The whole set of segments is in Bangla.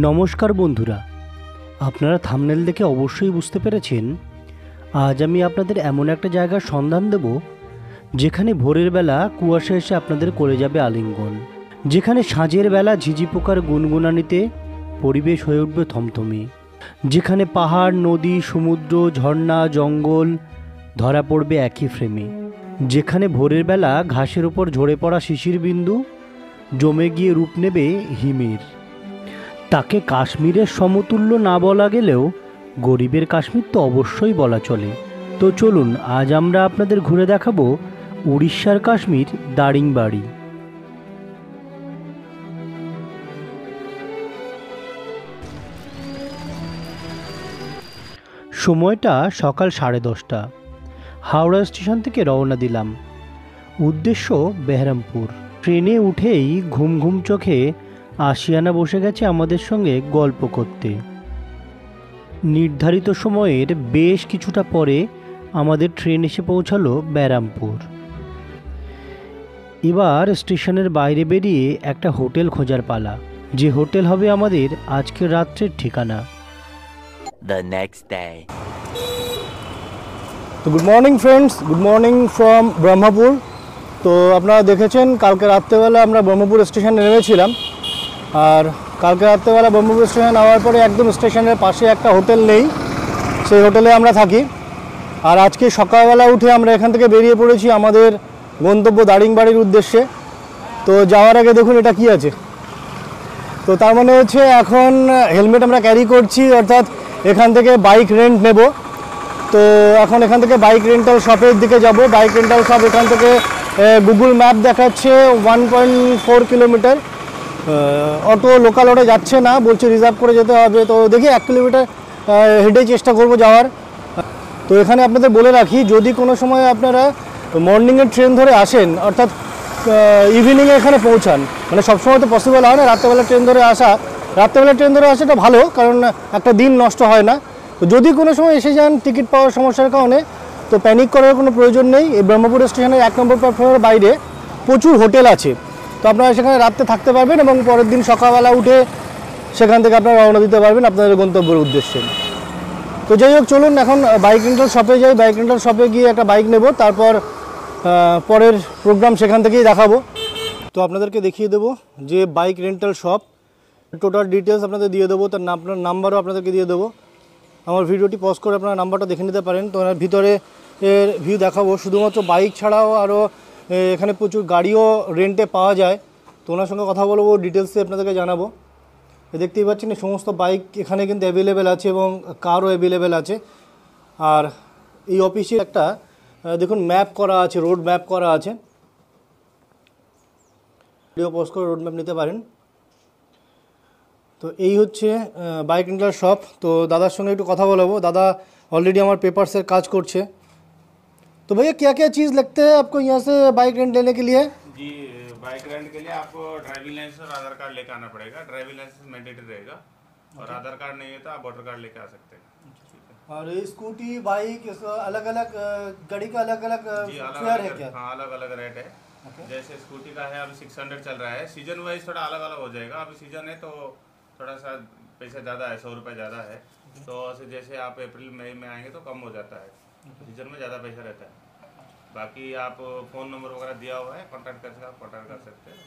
নমস্কার বন্ধুরা, আপনারা থাম্বনেল দেখে অবশ্যই বুঝতে পেরেছেন আজ আমি আপনাদের এমন একটা জায়গার সন্ধান দেব যেখানে ভোরের বেলা কুয়াশা এসে আপনাদের করে যাবে আলিঙ্গন, যেখানে সাঁঝের বেলা ঝিঝি পোকার গুনগুনানিতে পরিবেশ হয়ে উঠবে থমথমে, যেখানে পাহাড়, নদী, সমুদ্র, ঝর্ণা, জঙ্গল ধরা পড়বে একই ফ্রেমে, যেখানে ভোরের বেলা ঘাসের ওপর ঝরে পড়া শিশির বিন্দু জমে গিয়ে রূপ নেবে হিমের। তাকে কাশ্মীরের সমতুল্য না বলা গেলেও গরিবের কাশ্মীর তো অবশ্যই বলা চলে। তো চলুন আজ আমরা আপনাদের ঘুরে দেখাবো উড়িষ্যার কাশ্মীর দারিংবাড়ি। সময়টা সকাল 10:30। হাওড়া স্টেশন থেকে রওনা দিলাম, উদ্দেশ্য বেহরামপুর। ট্রেনে উঠেই ঘুম ঘুম চোখে আশিয়ানা বসে গেছে আমাদের সঙ্গে গল্প করতে। নির্ধারিত সময়ের বেশ কিছুটা পরে আমাদের ট্রেন এসে পৌঁছালো বেহরামপুর। এবার স্টেশনের বাইরে বেরিয়ে একটা হোটেল খোঁজার পালা, যে হোটেল হবে আমাদের আজকের রাত্রের ঠিকানা। The next day. তো good morning friends, good morning from Brahmapur. তো আপনারা দেখেছেন কালকে রাত্রেবেলা আমরা ব্রহ্মপুর স্টেশনে নেমেছিলাম, আর কালকে রাত্রেবেলা ব্রহ্মপুর স্টেশনে নামার পরে একদম স্টেশনের পাশে একটা হোটেল নেই, সেই হোটেলে আমরা থাকি। আর আজকে সকালবেলা উঠে আমরা এখান থেকে বেরিয়ে পড়েছি আমাদের গন্তব্য দারিংবাড়ির উদ্দেশ্যে। তো যাওয়ার আগে দেখুন এটা কি আছে। তো তার মানে হচ্ছে এখন হেলমেট আমরা ক্যারি করছি, অর্থাৎ এখান থেকে বাইক রেন্ট নেব। তো এখন এখান থেকে বাইক রেন্টাল শপের দিকে যাব। বাইক রেন্টাল শপ এখান থেকে গুগল ম্যাপ দেখাচ্ছে 1.4 কিলোমিটার। অটো লোকাল অটো যাচ্ছে না, বলছে রিজার্ভ করে যেতে হবে। তো দেখি 1 কিলোমিটার হেঁটে চেষ্টা করব যাওয়ার। তো এখানে আপনাদের বলে রাখি, যদি কোনো সময় আপনারা মর্নিংয়ের ট্রেন ধরে আসেন, অর্থাৎ ইভিনিংয়ে এখানে পৌঁছান, মানে সবসময় তো পসিবল হয় না রাত্রেবেলা ট্রেন ধরে আসা। রাত্রেবেলা ট্রেন ধরে আসাটা ভালো, কারণ একটা দিন নষ্ট হয় না। তো যদি কোনো সময় এসে যান টিকিট পাওয়ার সমস্যার কারণে, তো প্যানিক করার কোনো প্রয়োজন নেই। এই ব্রহ্মপুর স্টেশনের 1 নম্বর প্ল্যাটফর্মের বাইরে প্রচুর হোটেল আছে, তো আপনারা সেখানে রাত্রে থাকতে পারবেন এবং পরের দিন সকালবেলা উঠে সেখান থেকে আপনারা রওনা দিতে পারবেন আপনাদের গন্তব্যের উদ্দেশ্যে। তো যাই হোক, চলুন এখন বাইক রেন্টাল শপে যাই। বাইক রেন্টাল শপে গিয়ে একটা বাইক নেব, তারপর পরের প্রোগ্রাম সেখান থেকেই দেখাবো। তো আপনাদেরকে দেখিয়ে দেবো যে bike rental shop, total details আপনাদের দিয়ে দেবো, তার আপনার নাম্বারও আপনাদেরকে দিয়ে দেবো। আমার ভিডিওটি পজ করে আপনারা নাম্বারটা দেখে নিতে পারেন। তো এর ভিতরে এর ভিউ দেখাবো। শুধুমাত্র বাইক ছাড়াও আরও এখানে প্রচুর গাড়িও রেন্টে পাওয়া যায়। তো ওনার সঙ্গে কথা বলবো, ডিটেলসে আপনাদেরকে জানাবো। দেখতেই পাচ্ছেন এই সমস্ত বাইক এখানে কিন্তু অ্যাভেলেবেল আছে এবং কারও অ্যাভেলেবেল আছে। আর এই অফিসে একটা দেখুন ম্যাপ করা আছে, রোড ম্যাপ করা আছে। ভিডিও পজ করে রোড ম্যাপ নিতে পারেন। তো এই হচ্ছে বাইক রেন্টাল শপ। তো দাদার সঙ্গে একটু কথা বলবো। দাদা অলরেडी আমার পেপাर्सের কাজ করছে। तो भैया क्या क्या चीज़ लगते हैं आपको यहाँ से बाइक रेंट लेने के लिए? जी, बाइक रेंट के लिए आपको ड्राइविंग लाइसेंस और आधार कार्ड लेकर आना पड़ेगा। ड्राइविंग लाइसेंस मैंडेटरी रहेगा, और आधार कार्ड नहीं है तो आप वोटर कार्ड लेकर आ सकते हैं। और स्कूटी बाइक अलग अलग गाड़ी का अलग अलग फेयर है क्या? हाँ, अलग अलग रेट है। जैसे स्कूटी का है अभी 600 चल रहा है। सीजन वाइज थोड़ा अलग अलग हो जाएगा। अभी सीजन है तो थोड़ा सा पैसा ज़्यादा है, 100 रुपये ज़्यादा है। तो जैसे आप अप्रैल मई में आएंगे तो कम हो जाता है, सीजन में ज़्यादा पैसा रहता है। बाकी आप फ़ोन नंबर वगैरह दिया हुआ है, कॉन्टैक्ट कर सकते हैं।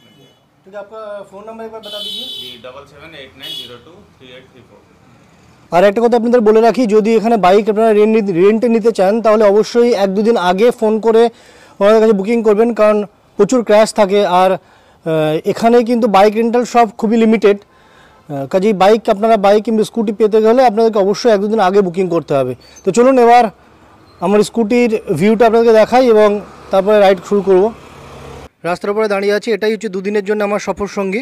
ठीक है, आपका फ़ोन नंबर एक बार बता दीजिए। जी, 7789023834। আর একটা কথা আপনাদের বলে রাখি, যদি এখানে বাইক আপনারা রেন্টে নিতে চান তাহলে অবশ্যই 1-2 দিন আগে ফোন করে ওনাদের কাছে বুকিং করবেন, কারণ প্রচুর ক্র্যাশ থাকে। আর এখানে কিন্তু বাইক রেন্টাল শপ খুবই লিমিটেড, কাজেই আপনারা বাইক কিংবা স্কুটি পেতে গেলে আপনাদেরকে অবশ্যই 1-2 দিন আগে বুকিং করতে হবে। তো চলুন এবার আমার স্কুটির ভিউটা আপনাদেরকে দেখাই এবং তারপরে রাইড শুরু করব। রাস্তার উপরে দাঁড়িয়ে আছি, এটাই হচ্ছে 2 দিনের জন্য আমার সফর সঙ্গী।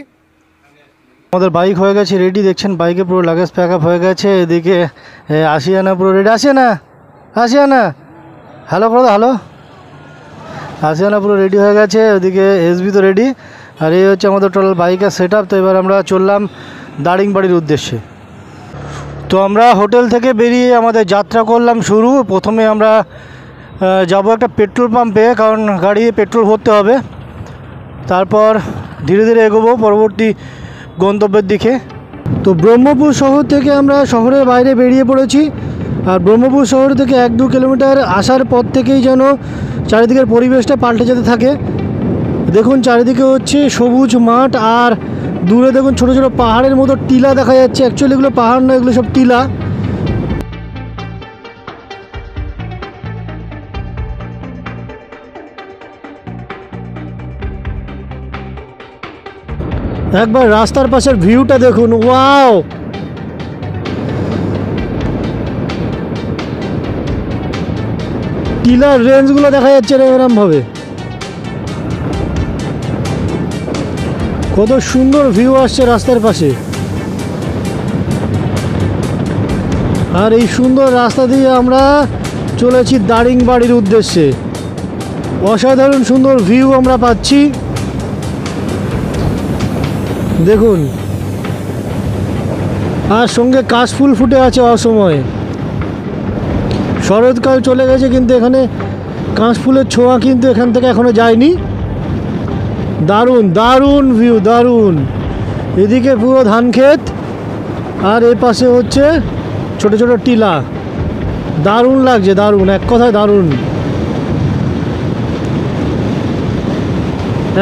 আমাদের বাইক হয়ে গেছে রেডি, দেখছেন বাইকে পুরো লাগেজ প্যাক আপ হয়ে গেছে। এদিকে আশিয়ানা পুরো রেডি। আশিয়ানা হ্যালো করো, হ্যালো। আশিয়ানা পুরো রেডি হয়ে গেছে, ওদিকে এসবি তো রেডি। আর এই হচ্ছে আমাদের টোটাল বাইকের সেট আপ। তো এবার আমরা চললাম দারিংবাড়ির উদ্দেশ্যে। তো আমরা হোটেল থেকে বেরিয়ে আমাদের যাত্রা করলাম শুরু। প্রথমে আমরা যাব একটা পেট্রোল পাম্পে, কারণ গাড়ি পেট্রোল ভরতে হবে। তারপর ধীরে ধীরে এগোবো পরবর্তী গন্তব্যের দিকে। তো ব্রহ্মপুর শহর থেকে আমরা শহরের বাইরে বেরিয়ে পড়েছি। আর ব্রহ্মপুর শহর থেকে 1-2 কিলোমিটার আসার পর থেকেই যেন চারিদিকের পরিবেশটা পাল্টে যেতে থাকে। দেখুন চারিদিকে হচ্ছে সবুজ মাঠ, আর দূরে দেখুন ছোট ছোট পাহাড়ের মতো টিলা দেখা যাচ্ছে। অ্যাকচুয়ালি এগুলো পাহাড় না, এগুলো সব টিলা। একবার রাস্তার পাশের ভিউটা দেখুন, ওয়াও! টিলার রেঞ্জগুলো দেখা যাচ্ছে এরকম ভাবে। কত সুন্দর ভিউ আসছে রাস্তার পাশে। আর এই সুন্দর রাস্তা দিয়ে আমরা চলেছি দারিংবাড়ির উদ্দেশ্যে। অসাধারণ সুন্দর ভিউ আমরা পাচ্ছি, দেখুন। আর সঙ্গে কাশফুল ফুটে আছে অসময়ে। শরৎকাল চলে গেছে কিন্তু এখানে কাশফুলের ছোঁয়া কিন্তু এখান থেকে এখনো যায়নি। দারুণ দারুণ ভিউ, দারুণ। এদিকে পুরো ধান ক্ষেত, আর এ পাশে হচ্ছে ছোট ছোট টিলা। দারুণ লাগছে, দারুণ, এক কথায় দারুণ।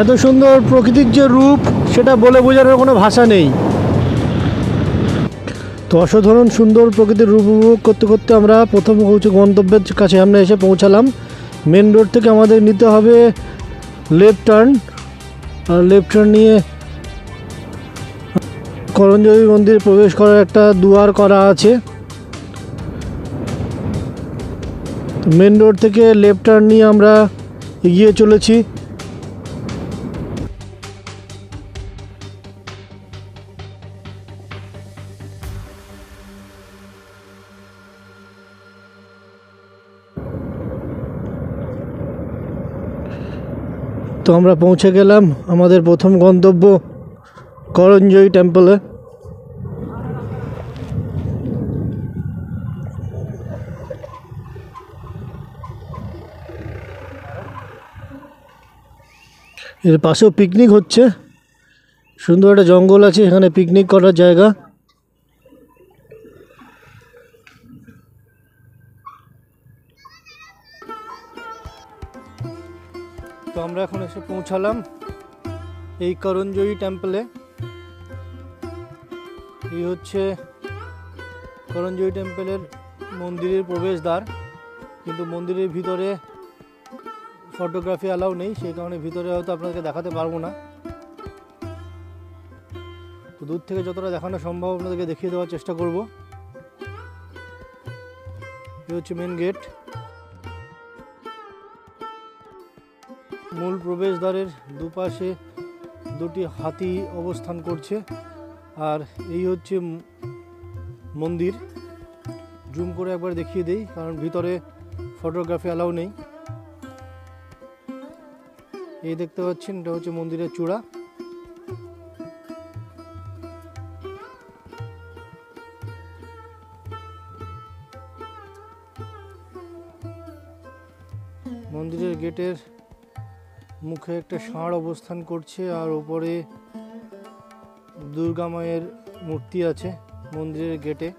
এত সুন্দর প্রকৃতির যে রূপ, সেটা বলে বোঝানোর কোনো ভাষা নেই। তো অসাধারণ সুন্দর প্রকৃতির রূপ উপভোগ করতে করতে আমরা প্রথম গন্তব্যের কাছে আমরা এসে পৌঁছালাম। মেন রোড থেকে আমাদের নিতে হবে লেফট টার্ন, আর লেফট টার্ন নিয়ে করঞ্জলি মন্দির প্রবেশ করার একটা দুয়ার করা আছে। মেন রোড থেকে লেফট টার্ন নিয়ে আমরা এগিয়ে চলেছি। তো আমরা পৌঁছে গেলাম আমাদের প্রথম গন্তব্য করঞ্জয়ী টেম্পলে। এর পাশেও পিকনিক হচ্ছে, সুন্দর একটা জঙ্গল আছে, এখানে পিকনিক করার জায়গা। তো আমরা এখন এসে পৌঁছালাম এই করঞ্জয়ী টেম্পলে। এই হচ্ছে করঞ্জয়ী টেম্পলের মন্দিরের প্রবেশদ্বার, কিন্তু মন্দিরের ভিতরে ফটোগ্রাফি অ্যালাউ নেই, সেই কারণে ভিতরে হয়তো আপনাদেরকে দেখাতে পারবো না। তো দূর থেকে যতটা দেখানো সম্ভব আপনাদেরকে দেখিয়ে দেওয়ার চেষ্টা করব। এই হচ্ছে মেন গেট। মূল প্রবেশদ্বারের দুপাশে দুটি হাতি অবস্থান করছে, আর এই হচ্ছে মন্দির। জুম করে একবার দেখিয়ে দেই, কারণ ভিতরে ফটোগ্রাফি অ্যালাউ নেই। এই দেখতে পাচ্ছেন, এটা হচ্ছে মন্দিরের চূড়া। মন্দিরের গেটের মুখে একটা ষাঁড় অবস্থান করছে, আর উপরে দুর্গা মায়ের মূর্তি আছে মন্দিরের গেটে।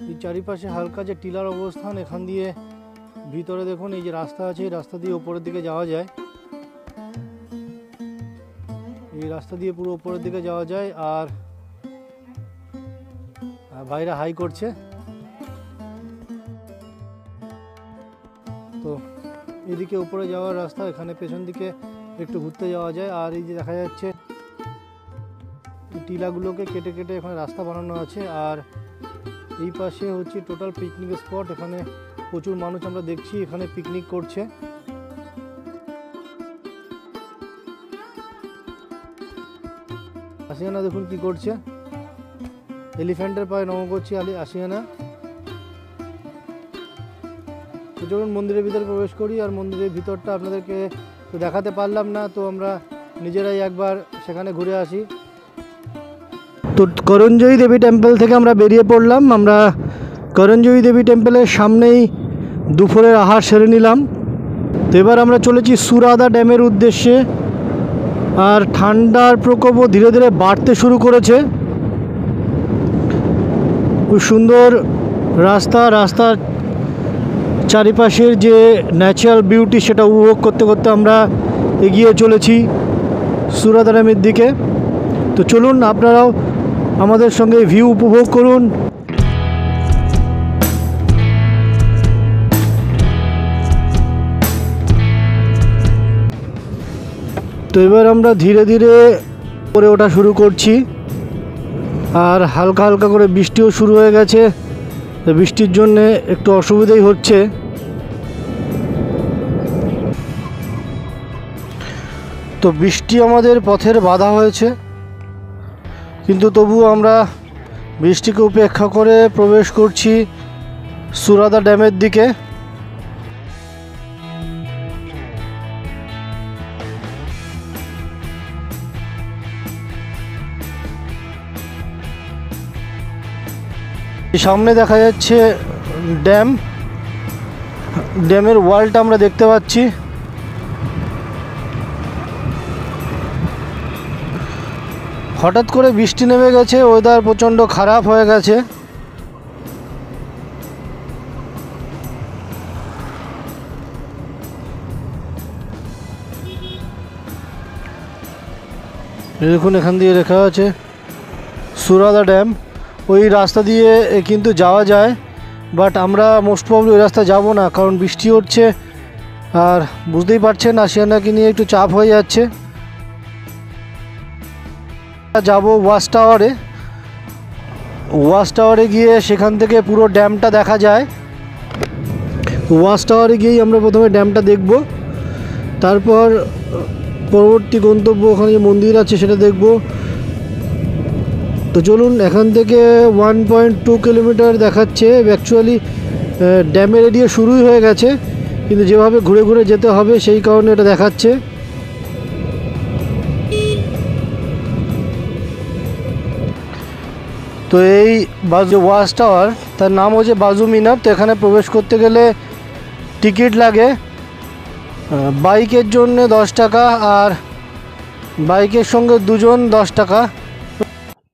এই চারিপাশে হালকা যে টিলার অবস্থান, এখান দিয়ে ভিতরে দেখুন এই যে রাস্তা আছে, এই রাস্তা দিয়ে উপরের দিকে যাওয়া যায়। এই রাস্তা দিয়ে পুরো উপরের দিকে যাওয়া যায়। আর ভাইরা হাই করছে। তো এদিকে উপরে যাওয়ার রাস্তা, এখানে পেছন দিকে একটু ঘুরতে যাওয়া যায়। আর এই যে দেখা যাচ্ছে টিলাগুলোকে কেটে কেটে এখানে রাস্তা বানানো আছে। আর এই পাশে হচ্ছে টোটাল পিকনিক স্পট, এখানে প্রচুর মানুষ আমরা দেখছি এখানে পিকনিক করছে। আসিয়ানা দেখুন কি করছে, এলিফ্যান্টের পায়ে নম করছে আসিয়ানা। তো যখন মন্দিরের ভিতরে প্রবেশ করি, আর মন্দিরের ভিতরটা আপনাদেরকে তো দেখাতে পারলাম না, তো আমরা নিজেরাই একবার সেখানে ঘুরে আসি। তো করঞ্জয়ী দেবী টেম্পল থেকে আমরা বেরিয়ে পড়লাম। আমরা করঞ্জয়ী দেবী টেম্পলের সামনেই দুপুরের আহার সেরে নিলাম। তো এবার আমরা চলেছি সুরাদা ড্যামের উদ্দেশ্যে। আর ঠান্ডার প্রকোপও ধীরে ধীরে বাড়তে শুরু করেছে। খুব সুন্দর রাস্তার চারিপাশের যে ন্যাচারাল বিউটি সেটা উপভোগ করতে করতে আমরা এগিয়ে চলেছি সুরাদা ড্যামের দিকে। তো চলুন আপনারাও আমাদের সঙ্গে ভিউ উপভোগ করুন। তো এবার আমরা ধীরে ধীরে উপরে ওঠা শুরু করছি। আর হালকা হালকা করে বৃষ্টিও শুরু হয়ে গেছে। বৃষ্টির জন্য একটু অসুবিধাই হচ্ছে। তো বৃষ্টি আমাদের পথের বাধা হয়েছে, কিন্তু তবুও আমরা বৃষ্টিকে উপেক্ষা করে প্রবেশ করছি সুরাদা ড্যামের দিকে। সামনে দেখা যাচ্ছে ড্যামের ওয়ালটা আমরা দেখতে পাচ্ছি। হঠাৎ করে বৃষ্টি নেমে গেছে, ওয়েদার প্রচণ্ড খারাপ হয়ে গেছে। দেখুন এখান দিয়ে লেখা আছে সুরাদা ড্যাম। ওই রাস্তা দিয়ে কিন্তু যাওয়া যায়, বাট আমরা মোস্ট প্রবলি ওই রাস্তা যাব না, কারণ বৃষ্টি হচ্ছে। আর বুঝতেই পারছেন আশিয়ানাকে নিয়ে একটু চাপ হয়ে যাচ্ছে। যাব ওয়াচ টাওয়ারে গিয়ে সেখান থেকে পুরো ড্যামটা দেখা যায়। ওয়াচ টাওয়ারে গিয়েই আমরা প্রথমে ড্যামটা দেখব, তারপর পরবর্তী গন্তব্য ওখানে যে মন্দির আছে সেটা দেখব। তো চলুন, এখান থেকে 1.2 কিলোমিটার দেখাচ্ছে। অ্যাকচুয়ালি ড্যামের এরিয়া শুরুই হয়ে গেছে, কিন্তু যেভাবে ঘুরে ঘুরে যেতে হবে সেই কারণে এটা দেখাচ্ছে। তো এই বাজু ওয়াচ টাওয়ার, তার নাম হচ্ছে বাজু মিনার। তো এখানে প্রবেশ করতে গেলে টিকিট লাগে। বাইকের জন্য 10 টাকা, আর বাইকের সঙ্গে দুজন 10 টাকা।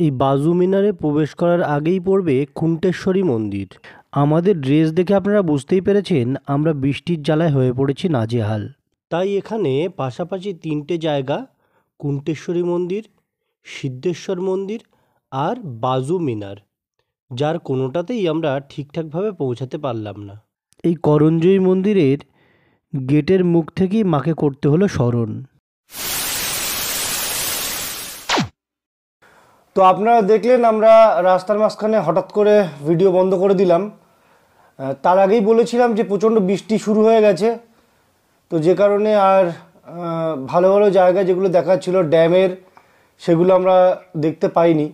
এই বাজু মিনারে প্রবেশ করার আগেই পড়বে কুন্টেশ্বরী মন্দির। আমাদের ড্রেস দেখে আপনারা বুঝতেই পেরেছেন আমরা বৃষ্টির জ্বালায় হয়ে পড়েছি নাজেহাল। তাই এখানে পাশাপাশি 3টে জায়গা, কুন্টেশ্বরী মন্দির, সিদ্ধেশ্বর মন্দির আর বাজু মিনার, যার কোনোটাতেই আমরা ঠিকঠাকভাবে পৌঁছাতে পারলাম না। এই করঞ্জয়ী মন্দিরের গেটের মুখ থেকেই মাকে করতে হলো স্মরণ। তো আপনারা দেখলেন আমরা রাস্তার মাঝখানে হঠাৎ করে ভিডিও বন্ধ করে দিলাম। তার আগেই বলেছিলাম যে প্রচণ্ড বৃষ্টি শুরু হয়ে গেছে, তো যে কারণে আর ভালো ভালো জায়গা যেগুলো দেখার ছিল ড্যামের, সেগুলো আমরা দেখতে পাইনি।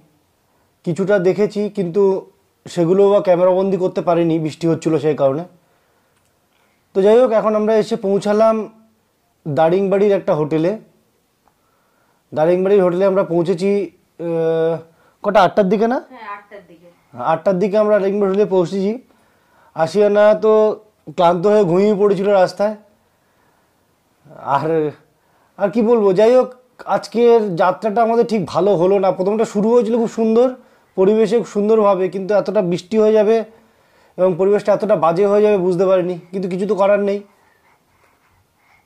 কিছুটা দেখেছি, কিন্তু সেগুলো বা ক্যামেরাবন্দি করতে পারিনি, বৃষ্টি হচ্ছিল সেই কারণে। তো যাই হোক, এখন আমরা এসে পৌঁছালাম দারিংবাড়ির একটা হোটেলে। দারিংবাড়ির হোটেলে আমরা পৌঁছেছি কটা, 8টার দিকে না? হ্যাঁ, 8টার দিকে। 8টার দিকে আমরা দারিংবাড়ি হোটেলে পৌঁছেছি। আশিয়ানা তো ক্লান্ত হয়ে ঘুমিয়ে পড়েছিল রাস্তায়। আর কি বলবো, যাই হোক আজকের যাত্রাটা আমাদের ঠিক ভালো হলো না। প্রথমটা শুরু হয়েছিল খুব সুন্দর পরিবেশে, খুব সুন্দরভাবে, কিন্তু এতটা বৃষ্টি হয়ে যাবে এবং পরিবেশটা এতটা বাজে হয়ে যাবে বুঝতে পারিনি, কিন্তু কিছু তো করার নেই।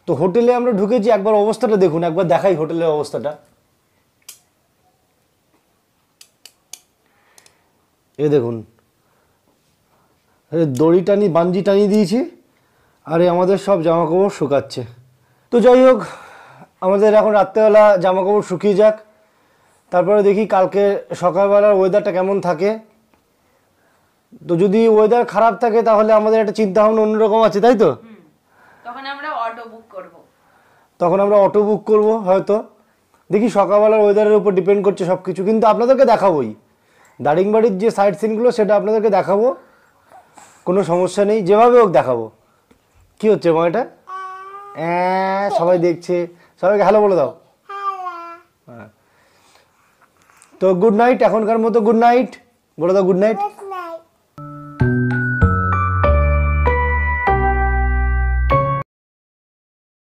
তো হোটেলে আমরা ঢুকেছি, একবার অবস্থাটা দেখুন, একবার দেখাই হোটেলের অবস্থাটা। এ দেখুন, দড়ি টানি বাঞ্জি টানিয়ে দিয়েছি, আর আমাদের সব জামা কাপড় শুকাচ্ছে। তো যাই হোক, আমাদের এখন রাত্রেবেলা জামা কাপড় শুকিয়ে যাক, তারপরে দেখি কালকে সকালবেলার ওয়েদারটা কেমন থাকে। তো যদি ওয়েদার খারাপ থাকে তাহলে আমাদের একটা চিন্তা ভাবনা অন্যরকম আছে, তাই তো? তখন আমরা অটো বুক করব হয়তো, দেখি সকালবেলার ওয়েদারের উপর ডিপেন্ড করছে সব কিছু। কিন্তু আপনাদেরকে দেখাবোই দারিংবাড়ির যে সাইট সিনগুলো, সেটা আপনাদেরকে দেখাবো, কোনো সমস্যা নেই, যেভাবে হোক দেখাবো। কি হচ্ছে মা এটা? সবাই দেখছে, সবাইকে হ্যালো বলে দাও। হ্যাঁ, তো গুড নাইট, এখনকার মতো গুড নাইট বলে দাও। Good night.